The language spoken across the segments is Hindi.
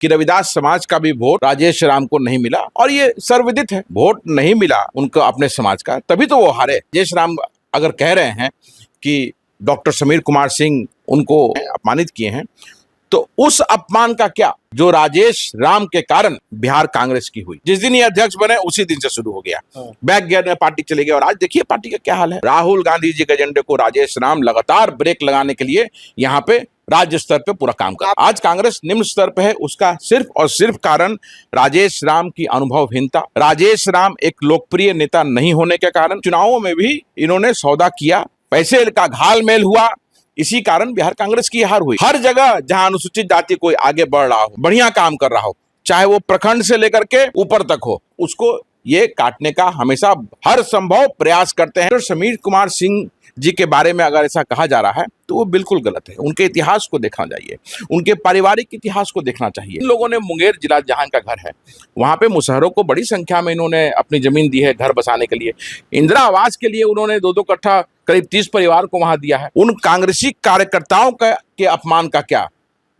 कि रविदास समाज का भी वोट राजेश राम को नहीं मिला, और ये सर्वविदित है, वोट नहीं मिला उनको अपने समाज का, तभी तो वो हारे। राजेश राम अगर कह रहे हैं कि डॉक्टर समीर कुमार सिंह उनको अपमानित किए हैं, तो उस अपमान का क्या जो राजेश राम के कारण बिहार कांग्रेस की हुई। जिस दिन ये अध्यक्ष बने उसी दिन से शुरू हो गया, बैक गियर में पार्टी चले गए, और आज देखिए पार्टी का क्या हाल है। राहुल गांधी जी के एजेंडे को राजेश राम लगातार ब्रेक लगाने के लिए यहाँ पे राज्य स्तर पे पूरा काम कर। आज कांग्रेस निम्न स्तर पे है, उसका सिर्फ और सिर्फ कारण राजेश राम की अनुभवहीनता। राजेश राम एक लोकप्रिय नेता नहीं होने के कारण चुनावों में भी इन्होंने सौदा किया, पैसे का घालमेल हुआ, इसी कारण बिहार कांग्रेस की हार हुई। हर जगह जहां अनुसूचित जाति कोई आगे बढ़ रहा हो, बढ़िया काम कर रहा हो, चाहे वो प्रखंड से लेकर के ऊपर तक हो, उसको ये काटने का हमेशा हर संभव प्रयास करते हैं। तो समीर कुमार सिंह जी के बारे में अगर ऐसा कहा जा रहा है तो वो बिल्कुल गलत है। उनके इतिहास को देखना चाहिए, उनके पारिवारिक इतिहास को देखना चाहिए। इन लोगों ने मुंगेर जिला जहां का घर है, वहां पे मुसहरों को बड़ी संख्या में इन्होंने अपनी जमीन दी है घर बसाने के लिए। इंदिरा आवास के लिए उन्होंने 2-2 कट्ठा करीब 30 परिवार को वहां दिया है। उन कांग्रेसी कार्यकर्ताओं के अपमान का क्या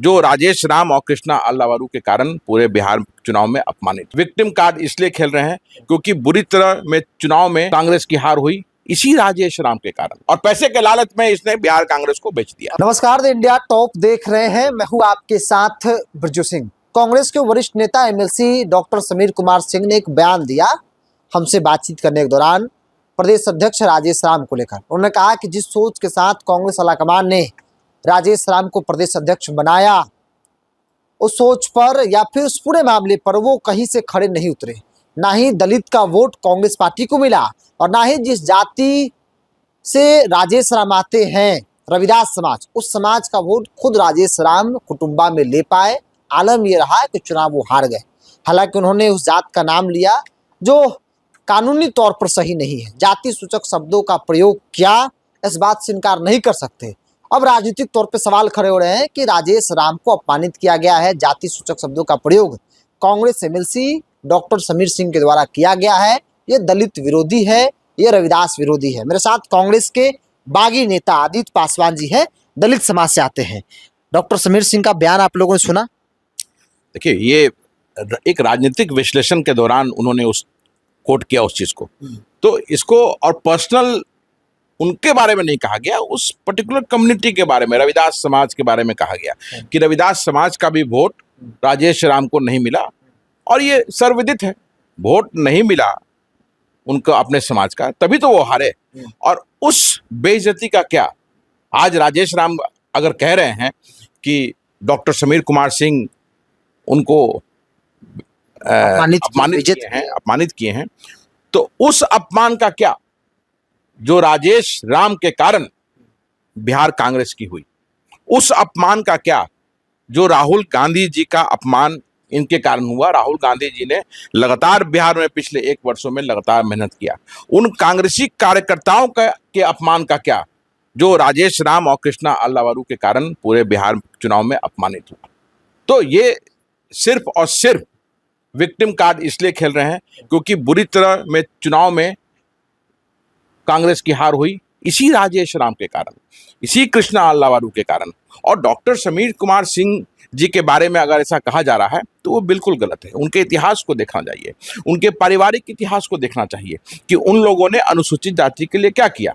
जो राजेश राम और कृष्णा अल्लावारू के कारण पूरे बिहार चुनाव में अपमानित। विक्टिम कार्ड इसलिए खेल रहे हैं क्योंकि बुरी तरह में चुनाव में कांग्रेस की हार हुई इसी राजेश राम के कारण, और पैसे के लालच में इसने बिहार कांग्रेस को बेच दिया। नमस्कार, द इंडिया टॉप देख रहे हैं, मैं हूं आपके साथ ब्रजू सिंह। कांग्रेस के वरिष्ठ नेता एमएलसी डॉक्टर समीर कुमार सिंह ने एक बयान दिया हमसे बातचीत करने के दौरान प्रदेश अध्यक्ष राजेश राम को लेकर। उन्होंने कहा कि जिस सोच के साथ कांग्रेस आलाकमान ने राजेश राम को प्रदेश अध्यक्ष बनाया, उस सोच पर या फिर उस पूरे मामले पर वो कहीं से खड़े नहीं उतरे। ना ही दलित का वोट कांग्रेस पार्टी को मिला, और ना ही जिस जाति से राजेश राम आते हैं, रविदास समाज, उस समाज का वोट खुद राजेश राम कुटुंबा में ले पाए। आलम यह रहा कि चुनाव वो हार गए। हालांकि उन्होंने उस जात का नाम लिया जो कानूनी तौर पर सही नहीं है। जाति सूचक शब्दों का प्रयोग किया, इस बात से इनकार नहीं कर सकते। अब राजनीतिक तौर पे सवाल खड़े हो रहे हैं कि राजेश राम को अपमानित किया गया है, जाति सूचक शब्दों का प्रयोग कांग्रेस एमएलसी डॉक्टर समीर सिंह के द्वारा किया गया है, ये दलित विरोधी है, ये रविदास विरोधी है। मेरे साथ कांग्रेस के बागी नेता आदित्य पासवान जी हैं, दलित समाज से आते हैं। डॉक्टर समीर सिंह का बयान आप लोगों ने सुना? देखिए, ये एक राजनीतिक विश्लेषण के दौरान उन्होंने उस कोट किया उस चीज को, तो इसको और पर्सनल उनके बारे में नहीं कहा गया, उस पर्टिकुलर कम्युनिटी के बारे में, रविदास समाज के बारे में कहा गया कि रविदास समाज का भी वोट राजेश राम को नहीं मिला, और ये सर्वविदित है, वोट नहीं मिला उनको अपने समाज का, तभी तो वो हारे। और उस बेइज्जती का क्या आज राजेश राम अगर कह रहे हैं कि डॉक्टर समीर कुमार सिंह उनको अपमानित किए हैं, तो उस अपमान का क्या जो राजेश राम के कारण बिहार कांग्रेस की हुई। उस अपमान का क्या जो राहुल गांधी जी का अपमान इनके कारण हुआ। राहुल गांधी जी ने लगातार बिहार में पिछले 1 वर्षों में लगातार मेहनत किया। उन कांग्रेसी कार्यकर्ताओं के अपमान का क्या जो राजेश राम और कृष्णा अल्लावारू के कारण पूरे बिहार चुनाव में अपमानित हुआ। तो ये सिर्फ और सिर्फ विक्टिम कार्ड इसलिए खेल रहे हैं क्योंकि बुरी तरह में चुनाव में कांग्रेस की हार हुई इसी राजेश राम के कारण, इसी कृष्णा अल्लावारू के कारण। और डॉक्टर समीर कुमार सिंह जी के बारे में अगर ऐसा कहा जा रहा है तो वो बिल्कुल गलत है। उनके इतिहास को देखना चाहिए, उनके पारिवारिक इतिहास को देखना चाहिए कि उन लोगों ने अनुसूचित जाति के लिए क्या किया।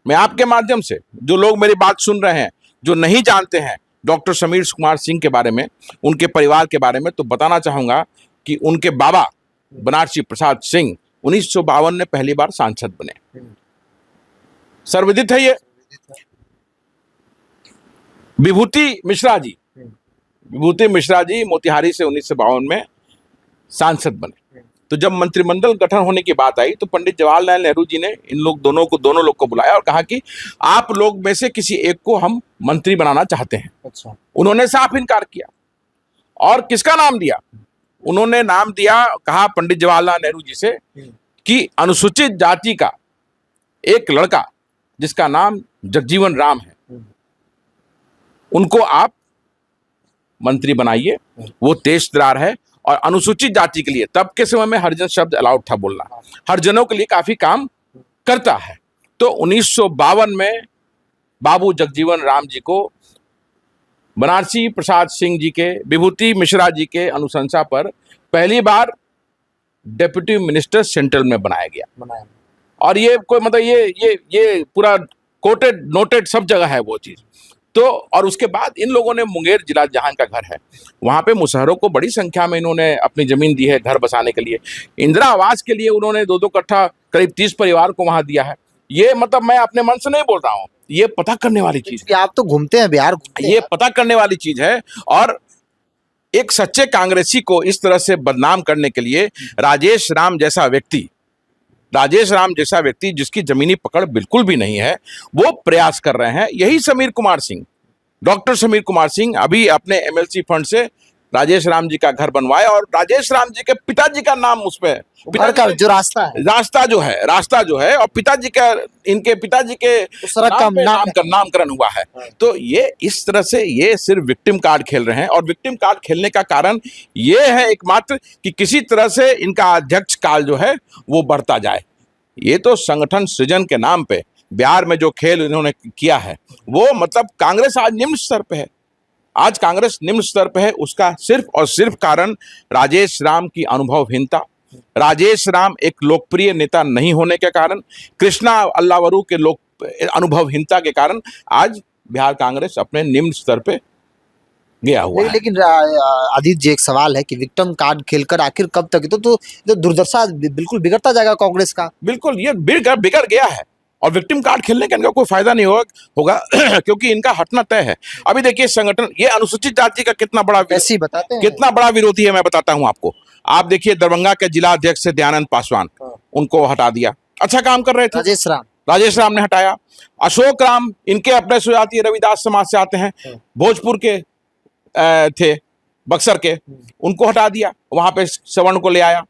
मैं आपके माध्यम से, जो लोग मेरी बात सुन रहे हैं, जो नहीं जानते हैं डॉक्टर समीर कुमार सिंह के बारे में, उनके परिवार के बारे में, तो बताना चाहूंगा कि उनके बाबा बनारसी प्रसाद सिंह 1952 में पहली बार सांसद बने। सर्वविदित है ये। विभूति मिश्रा जी मोतिहारी से 1952 में सांसद बने। तो जब मंत्रिमंडल गठन होने की बात आई तो पंडित जवाहरलाल नेहरू जी ने दोनों लोग को बुलाया और कहा कि आप लोग में से किसी एक को हम मंत्री बनाना चाहते हैं। अच्छा। उन्होंने साफ इनकार किया। और किसका नाम दिया? उन्होंने नाम दिया, कहा पंडित जवाहरलाल नेहरू जी से कि अनुसूचित जाति का एक लड़का जिसका नाम जगजीवन राम है, उनको आप मंत्री बनाइए, वो तेजतर्रार है और अनुसूचित जाति के लिए, तब के समय में हरिजन शब्द अलाउड था बोलना, हरिजनों के लिए काफी काम करता है। तो 1952 में बाबू जगजीवन राम जी को बनारसी प्रसाद सिंह जी के, विभूति मिश्रा जी के अनुशंसा पर पहली बार डेप्यूटी मिनिस्टर सेंट्रल में बनाया गया। बनाया। और ये कोई मतलब ये पूरा कोटेड नोटेड सब जगह है वो चीज। तो और उसके बाद इन लोगों ने मुंगेर जिला जहां इनका घर है वहां पे मुसहरों को बड़ी संख्या में इन्होंने अपनी जमीन दी है घर बसाने के लिए। इंदिरा आवास के लिए उन्होंने 2-2 कट्ठा करीब 30 परिवार को वहां दिया है। ये मतलब मैं अपने मन से नहीं बोल रहा हूँ, ये पता करने वाली चीज है। कि आप तो घूमते हैं बिहार, घूमते ये हैं। पता करने वाली चीज है। और एक सच्चे कांग्रेसी को इस तरह से बदनाम करने के लिए राजेश राम जैसा व्यक्ति जिसकी जमीनी पकड़ बिल्कुल भी नहीं है, वो प्रयास कर रहे हैं। यही समीर कुमार सिंह, डॉक्टर समीर कुमार सिंह अभी अपने एमएलसी फंड से राजेश राम जी का घर बनवाए और राजेश राम जी के पिताजी का नाम उस पे, घर का जो रास्ता है, रास्ता जो है और पिताजी का, इनके पिताजी के उस सड़क का नामकरण हुआ है। तो ये इस तरह से ये सिर्फ विक्टिम कार्ड खेल रहे हैं। और विक्टिम कार्ड खेलने का कारण ये है एकमात्र कि किसी तरह से इनका अध्यक्ष काल जो है वो बढ़ता जाए। ये तो संगठन सृजन के नाम पे बिहार में जो खेल इन्होंने किया है वो मतलब कांग्रेस आज निम्न स्तर पे है। आज कांग्रेस निम्न स्तर पे है, उसका सिर्फ और सिर्फ कारण राजेश राम की अनुभवहीनता, राजेश राम एक लोकप्रिय नेता नहीं होने के कारण, कृष्णा अल्लावरू के लोक अनुभवहीनता के कारण आज बिहार कांग्रेस अपने निम्न स्तर पे गया हुआ है। लेकिन आदित्य जी, एक सवाल है कि विक्टिम कार्ड खेलकर आखिर कब तक, तो दुर्दशा बिल्कुल बिगड़ता जाएगा कांग्रेस का। बिल्कुल, ये बिगड़ गया है और विक्टिम कार्ड खेलने का इनका कोई फायदा नहीं होगा क्योंकि इनका हटना तय है। अभी देखिए संगठन, ये अनुसूचित जाति का कितना बड़ा बताते हैं, कितना बड़ा विरोधी है, मैं बताता हूं आपको। आप देखिए दरभंगा के जिला अध्यक्ष से दयानंद पासवान, उनको हटा दिया। अच्छा काम कर रहे थे, राजेश राम ने हटाया। अशोक राम इनके अपने सुजातीय रविदास समाज से आते हैं, भोजपुर के थे, बक्सर के, उनको हटा दिया, वहां पे सवर्ण को ले आया।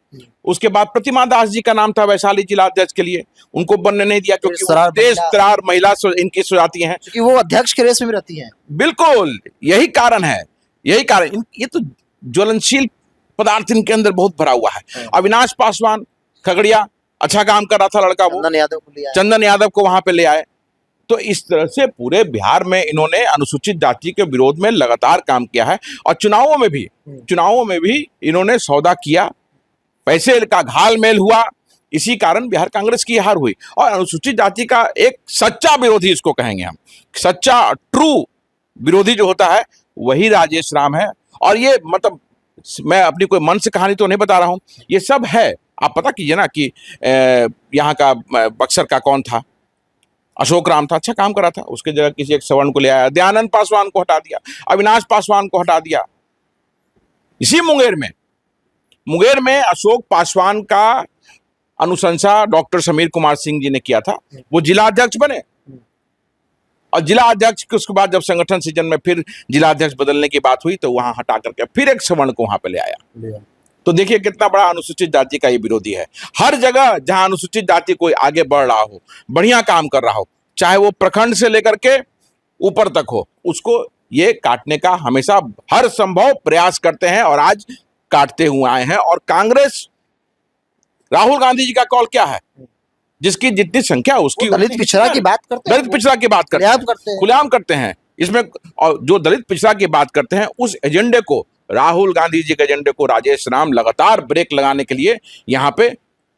उसके बाद प्रतिमा दास जी का नाम था वैशाली जिला अध्यक्ष के लिए, उनको बनने नहीं दिया क्योंकि तेज तरार महिला इनकी सुजाती हैं, क्योंकि वो अध्यक्ष के रेस में रहती हैं। बिल्कुल यही कारण है, यही कारण। ये तो ज्वलनशील पदार्थ इनके अंदर बहुत भरा हुआ है। अविनाश पासवान खगड़िया, अच्छा काम कर रहा था लड़का, वो चंदन यादव को वहां पे ले आए। तो इस तरह से पूरे बिहार में इन्होंने अनुसूचित जाति के विरोध में लगातार काम किया है। और चुनावों में भी इन्होंने सौदा किया, पैसे का घालमेल हुआ, इसी कारण बिहार कांग्रेस की हार हुई। और अनुसूचित जाति का एक सच्चा विरोधी, इसको कहेंगे हम, सच्चा ट्रू विरोधी जो होता है वही राजेश राम है। और ये मतलब मैं अपनी कोई मन से कहानी तो नहीं बता रहा हूं, ये सब है। आप पता कीजिए ना कि यहाँ का बक्सर का कौन था, अशोक राम था, अच्छा काम कर रहा था, उसके जगह किसी एक सवर्ण को ले आया, दयानंद पासवान को हटा दिया, अविनाश पासवान को हटा दिया। इसी मुंगेर में अशोक पासवान का अनुशंसा डॉक्टर समीर कुमार सिंह जी ने किया था, वो जिला अध्यक्ष बने। और जिला अध्यक्ष के उसके बाद जब संगठन सृजन में फिर जिला अध्यक्ष बदलने की बात हुई तो वहां हटा करके फिर एक सवर्ण को वहां पे ले आया। तो देखिए कितना बड़ा अनुसूचित जाति का ये विरोधी है। हर जगह जहां अनुसूचित जाति कोई आगे बढ़ रहा हो, बढ़िया काम कर रहा हो, चाहे वो प्रखंड से लेकर के ऊपर तक हो, उसको ये काटने का हमेशा हर संभव प्रयास करते हैं और आज काटते हुए आए हैं। और कांग्रेस, राहुल गांधी जी का कॉल क्या है, जिसकी जितनी संख्या उसकी दलित पिछड़ा की बात करते हैं, दलित पिछड़ा की बात करते हैं, खुलेआम करते हैं इसमें। और जो दलित पिछड़ा की बात करते हैं उस एजेंडे को, राहुल गांधी जी के एजेंडे को राजेश राम लगातार ब्रेक लगाने के लिए यहाँ पे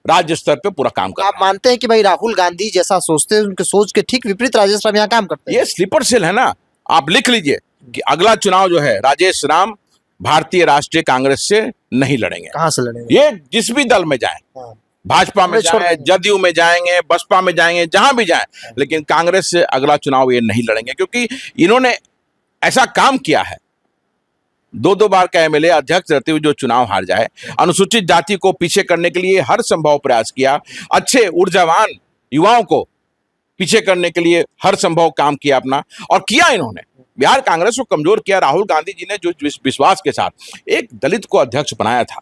राज्य स्तर पे पूरा काम कर रहे हैं। आप मानते हैं कि भाई राहुल गांधी जैसा सोचते हैं, उनके सोच के ठीक विपरीत राजेश राम यहाँ काम करते हैं? ये स्लीपर सेल है ना। आप लिख लीजिए कि अगला चुनाव जो है राजेश राम भारतीय राष्ट्रीय कांग्रेस से नहीं लड़ेंगे। कहां से लड़ेंगे? ये जिस भी दल में जाए, भाजपा में जाए, जदयू में जाएंगे, बसपा में जाएंगे, जहां भी जाए, लेकिन कांग्रेस से अगला चुनाव ये नहीं लड़ेंगे क्योंकि इन्होंने ऐसा काम किया है। 2-2 बार का एमएलए अध्यक्ष रहते हुए जो चुनाव हार जाए, अनुसूचित जाति को पीछे करने के लिए हर संभव प्रयास किया, अच्छे ऊर्जावान युवाओं को पीछे करने के लिए हर संभव काम किया अपना, और किया इन्होंने। बिहार कांग्रेस को कमजोर किया। राहुल गांधी जी ने जो विश्वास के साथ एक दलित को अध्यक्ष बनाया था,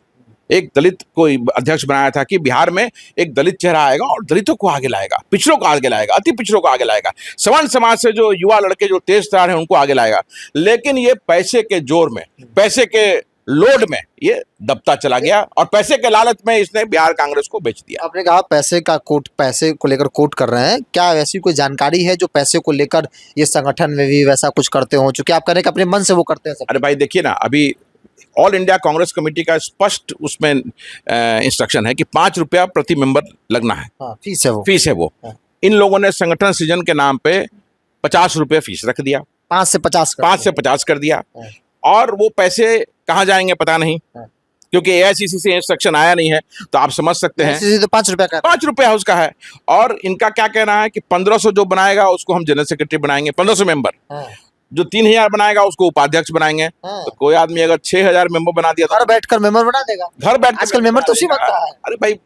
एक दलित को अध्यक्ष बनाया था कि बिहार में एक दलित चेहरा आएगा और दलितों को आगे लाएगा, पिछड़ों को आगे लाएगा, अति पिछड़ों को आगे लाएगा, सवर्ण समाज से जो युवा लड़के जो तेज तरार हैं उनको आगे लाएगा। लेकिन ये पैसे के जोर में, पैसे के लोड में ये दबता चला गया और पैसे के लालच में इसने बिहार कांग्रेस को बेच दिया। आपने कहा पैसे को लेकर कोट कर रहे हैं, क्या ऐसी कोई जानकारी है जो पैसे को लेकर ये संगठन में भी वैसा कुछ करते हो, चूंकि आप कह रहे हैं कि अपने मन से वो करते हैं सब? अरे भाई देखिए ना, अभी ऑल इंडिया कांग्रेस कमेटी का स्पष्ट उसमें इंस्ट्रक्शन है कि 5 रुपया प्रति मेंबर लगना है। हाँ, फीस है वो। फीस है वो। हाँ। इन लोगों ने संगठन सृजन के नाम पे 50 रुपये फीस रख दिया, 5 से 50 5 से 50 कर दिया। हाँ। और वो पैसे कहाँ जाएंगे पता नहीं, हाँ। क्योंकि एआईसीसी से इंस्ट्रक्शन आया नहीं है। तो आप समझ सकते हैं, तो 5 रुपया का 5 रुपया उसका है। और इनका क्या कहना है कि 1500 जो बनाएगा उसको हम जनरल सेक्रेटरी बनाएंगे, 1500 मेंबर। हाँ। जो 3000 बनाएगा उसको उपाध्यक्ष बनाएंगे। हाँ। तो कोई आदमी अगर 6000 मेंबर बना दिया तो घर बैठकर मेंबर बना देगा। घर बैठ आजकल मेंबर तो उसी बनता है। अरे भाई,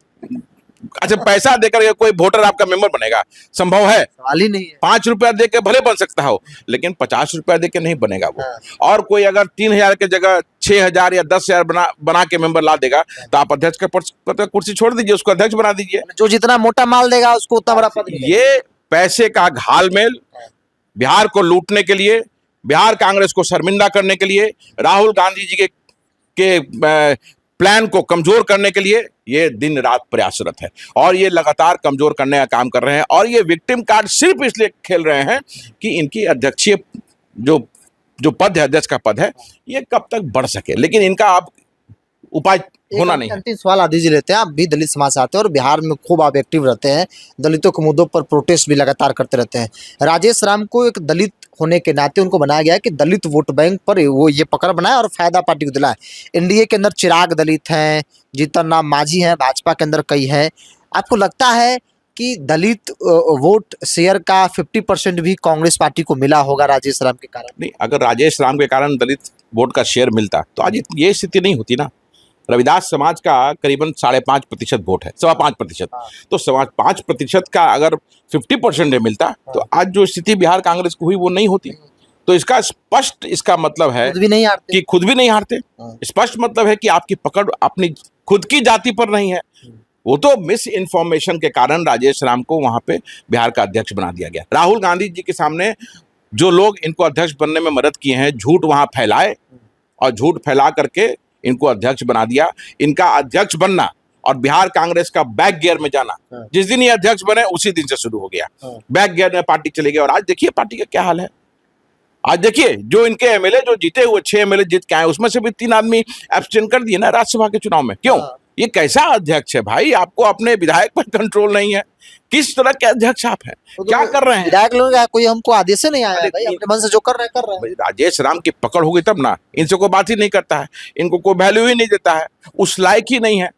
अच्छा पैसा देकर के कोई वोटर आपका मेंबर बनेगा? संभव है? सवाल ही नहीं है। 5 रुपया दे के भले बन सकता हो, लेकिन 50 रुपया दे के नहीं बनेगा वो। हाँ। और कोई अगर 3000 के जगह 6000 या 10,000 बना के मेंबर ला देगा तो आप अध्यक्ष का कुर्सी छोड़ दीजिए, उसको अध्यक्ष बना दीजिए। जो जितना मोटा माल देगा उसको उतना बड़ा पद मिलेगा। ये पैसे का घालमेल बिहार को लूटने के लिए, बिहार कांग्रेस को शर्मिंदा करने के लिए, राहुल गांधी जी के प्लान को कमजोर करने के लिए ये दिन रात प्रयासरत है और ये लगातार कमजोर करने का काम कर रहे हैं। और ये विक्टिम कार्ड सिर्फ इसलिए खेल रहे हैं कि इनकी अध्यक्षीय जो पद है, अध्यक्ष का पद है, ये कब तक बढ़ सके। लेकिन इनका अब उपाय होना नहीं है। अंतिम सवाल आदि जी लेते हैं, आप भी दलित समाज से आते हैं और बिहार में खूब आप एक्टिव रहते हैं, दलितों के मुद्दों पर प्रोटेस्ट भी लगातार करते रहते हैं। राजेश राम को एक दलित होने के नाते उनको बनाया गया है कि दलित वोट बैंक पर वो ये पकड़ बनाए और फायदा पार्टी को दिलाए। एनडीए के अंदर चिराग दलित हैं, जीतन राम मांझी हैं, भाजपा के अंदर कई हैं। आपको लगता है कि दलित वोट शेयर का 50% भी कांग्रेस पार्टी को मिला होगा राजेश राम के कारण? नहीं, अगर राजेश राम के कारण दलित वोट का शेयर मिलता तो आज ये स्थिति नहीं होती ना। रविदास समाज का करीबन 5.5% वोट है, 5.25%। तो 5% का अगर 50% मिलता तो आज जो स्थिति बिहार कांग्रेस को हुई वो नहीं होती। तो इसका स्पष्ट इसका मतलब है खुद भी नहीं हारते कि खुद भी नहीं हारते। स्पष्ट मतलब है कि आपकी पकड़ अपनी खुद की जाति पर नहीं है। वो तो मिस इन्फॉर्मेशन के कारण राजेश राम को वहां पे बिहार का अध्यक्ष बना दिया गया। राहुल गांधी जी के सामने जो लोग इनको अध्यक्ष बनने में मदद किए हैं, झूठ वहां फैलाए और झूठ फैला करके इनको अध्यक्ष बना दिया। इनका अध्यक्ष बनना और बिहार कांग्रेस का बैक गियर में जाना, जिस दिन ये अध्यक्ष बने उसी दिन से शुरू हो गया। बैक गियर में पार्टी चली गई और आज देखिए पार्टी का क्या हाल है। आज देखिए जो इनके एमएलए जो जीते हुए 6 एमएलए जीत के आए, उसमें से भी 3 आदमी एब्सटेन कर दिए ना राज्यसभा के चुनाव में। क्यों? ये कैसा अध्यक्ष है भाई? आपको अपने विधायक पर कंट्रोल नहीं है। किस तरह के अध्यक्ष आप हैं? क्या कर रहे हैं? विधायक लोग कोई हमको आदेश नहीं आया है भाई, अपने मन से जो कर रहे हैं कर रहे हैं। राजेश राम की पकड़ होगी तब ना। इनसे कोई बात ही नहीं करता है, इनको कोई वैल्यू ही नहीं देता है, उस लायक ही नहीं है।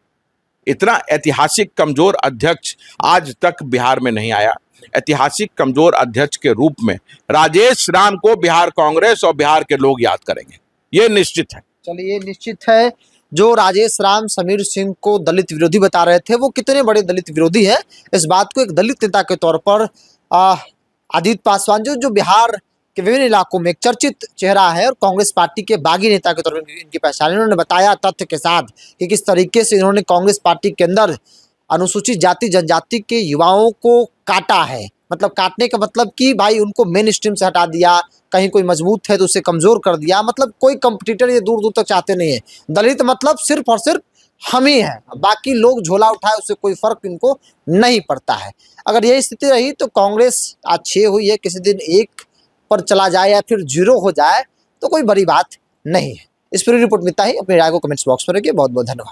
इतना ऐतिहासिक कमजोर अध्यक्ष आज तक बिहार में नहीं आया। ऐतिहासिक कमजोर अध्यक्ष के रूप में राजेश राम को बिहार कांग्रेस और बिहार के लोग याद करेंगे, ये निश्चित है। चलिए, ये निश्चित है। जो राजेश राम समीर सिंह को दलित विरोधी बता रहे थे, वो कितने बड़े दलित विरोधी हैं, इस बात को एक दलित नेता के तौर पर आदित्य पासवान जो बिहार के विभिन्न इलाकों में एक चर्चित चेहरा है और कांग्रेस पार्टी के बागी नेता के तौर पर इनकी पहचान, इन्होंने बताया तथ्य के साथ कि किस तरीके से इन्होंने कांग्रेस पार्टी के अंदर अनुसूचित जाति जनजाति के युवाओं को काटा है। मतलब काटने का मतलब कि भाई उनको मेन स्ट्रीम से हटा दिया, कहीं कोई मजबूत है तो उसे कमजोर कर दिया। मतलब कोई कंपटीटर ये दूर दूर तक चाहते नहीं है। दलित मतलब सिर्फ और सिर्फ हम ही हैं, बाकी लोग झोला उठाए उससे कोई फर्क इनको नहीं पड़ता है। अगर यही स्थिति रही तो कांग्रेस आज 6 हुई है, किसी दिन 1 पर चला जाए या फिर 0 हो जाए तो कोई बड़ी बात नहीं है। इस पूरी रिपोर्ट में इतना ही। अपनी राय को कमेंट्स बॉक्स में रखिए। बहुत बहुत धन्यवाद।